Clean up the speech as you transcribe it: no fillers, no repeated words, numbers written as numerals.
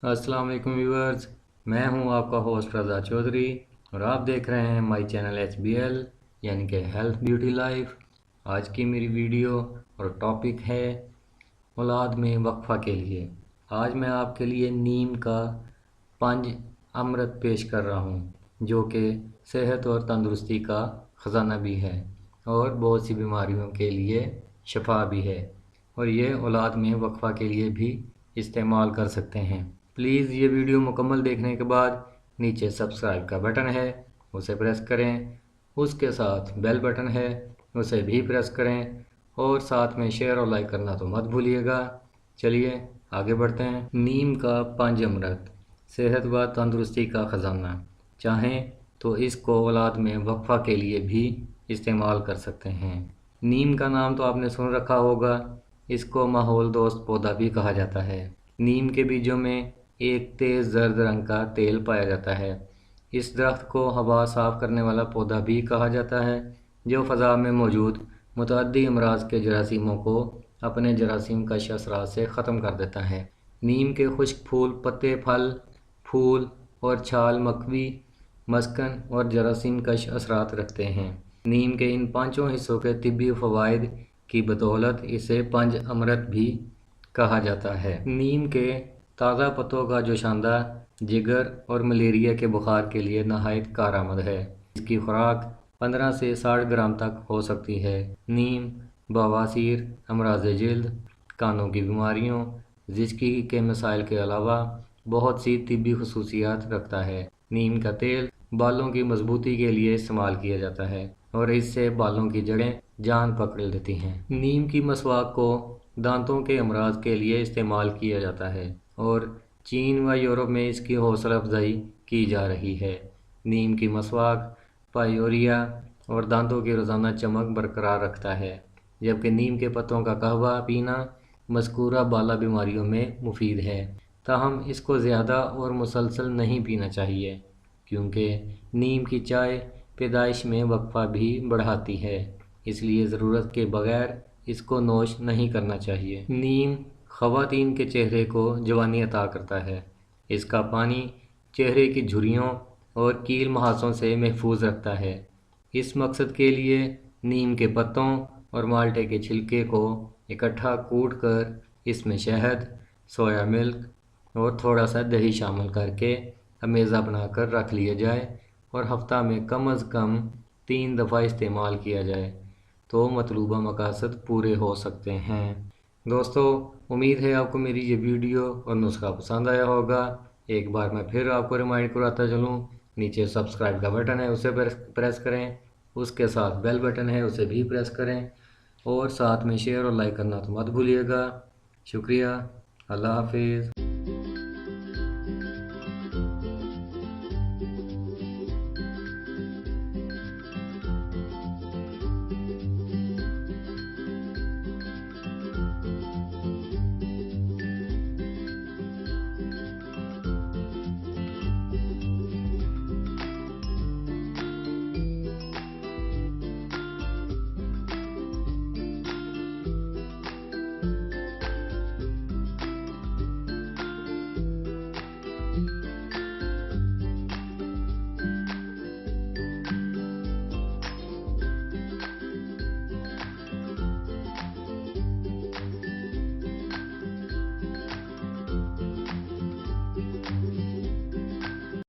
अस्सलाम वालेकुम व्यूअर्स। मैं हूं आपका होस्ट रज़ा चौधरी और आप देख रहे हैं माय चैनल HBL यानी कि हेल्थ ब्यूटी लाइफ। आज की मेरी वीडियो और टॉपिक है औलाद में वक्फा के लिए। आज मैं आपके लिए नीम का पंज अमृत पेश कर रहा हूं जो कि सेहत और तंदुरुस्ती का ख़जाना भी है और बहुत सी बीमारियों के लिए शफा भी है, और ये औलाद में वक्फा के लिए भी इस्तेमाल कर सकते हैं। प्लीज़ ये वीडियो मुकम्मल देखने के बाद नीचे सब्सक्राइब का बटन है उसे प्रेस करें, उसके साथ बेल बटन है उसे भी प्रेस करें और साथ में शेयर और लाइक करना तो मत भूलिएगा। चलिए आगे बढ़ते हैं। नीम का पंज अमृत, सेहत व तंदुरुस्ती का ख़जाना। चाहें तो इसको औलाद में वक्फा के लिए भी इस्तेमाल कर सकते हैं। नीम का नाम तो आपने सुन रखा होगा, इसको माहौल दोस्त पौधा भी कहा जाता है। नीम के बीजों में एक तेज़ जर्द रंग का तेल पाया जाता है। इस दरख्त को हवा साफ करने वाला पौधा भी कहा जाता है, जो फ़ज़ा में मौजूद मुतअद्दी अमराज के जरासीमों को अपने जरासीम कश असरात से ख़त्म कर देता है। नीम के खुश्क फूल, पत्ते, फल, फूल और छाल मकवी, मस्कन और जरासीम कश असरात रखते हैं। नीम के इन पांचों हिस्सों के तिब्बी फ़वाइद की बदौलत इसे पंज अमृत भी कहा जाता है। नीम के ताज़ा पत्तों का जोशांदा जिगर और मलेरिया के बुखार के लिए नहायत कारआमद है। इसकी खुराक 15 से 60 ग्राम तक हो सकती है। नीम बवासीर, अमराज जिल्द, कानों की बीमारियों, ज़िचकी के मसाइल के अलावा बहुत सी तिब्बी खसूसियात रखता है। नीम का तेल बालों की मजबूती के लिए इस्तेमाल किया जाता है और इससे बालों की जड़ें जान पकड़ लेती हैं। नीम की मसवाक को दांतों के अमराज के लिए इस्तेमाल किया जाता है और चीन व यूरोप में इसकी हौसला अफजाई की जा रही है। नीम की मसवाक पायोरिया और दांतों की रोज़ाना चमक बरकरार रखता है, जबकि नीम के पत्तों का कहवा पीना मज़कूरा बाला बीमारियों में मुफीद है। ताहम इसको ज़्यादा और मुसलसल नहीं पीना चाहिए, क्योंकि नीम की चाय पैदाइश में वक्फा भी बढ़ाती है, इसलिए ज़रूरत के बगैर इसको नोश नहीं करना चाहिए। नीम ख़वातीन के चेहरे को जवानी अता करता है। इसका पानी चेहरे की झुर्रियों और कील मुहासों से महफूज रखता है। इस मकसद के लिए नीम के पत्तों और माल्टे के छिलके को इकट्ठा कूट कर इसमें शहद, सोया मिल्क और थोड़ा सा दही शामिल करके अमेज़ा बनाकर रख लिया जाए और हफ्ता में कम अज़ कम 3 दफ़ा इस्तेमाल किया जाए तो मतलूबा मकासद पूरे हो सकते हैं। दोस्तों, उम्मीद है आपको मेरी ये वीडियो और नुस्खा पसंद आया होगा। एक बार मैं फिर आपको रिमाइंड कराता चलूँ, नीचे सब्सक्राइब का बटन है उसे प्रेस करें, उसके साथ बेल बटन है उसे भी प्रेस करें और साथ में शेयर और लाइक करना तो मत भूलिएगा। शुक्रिया। अल्लाह हाफिज़।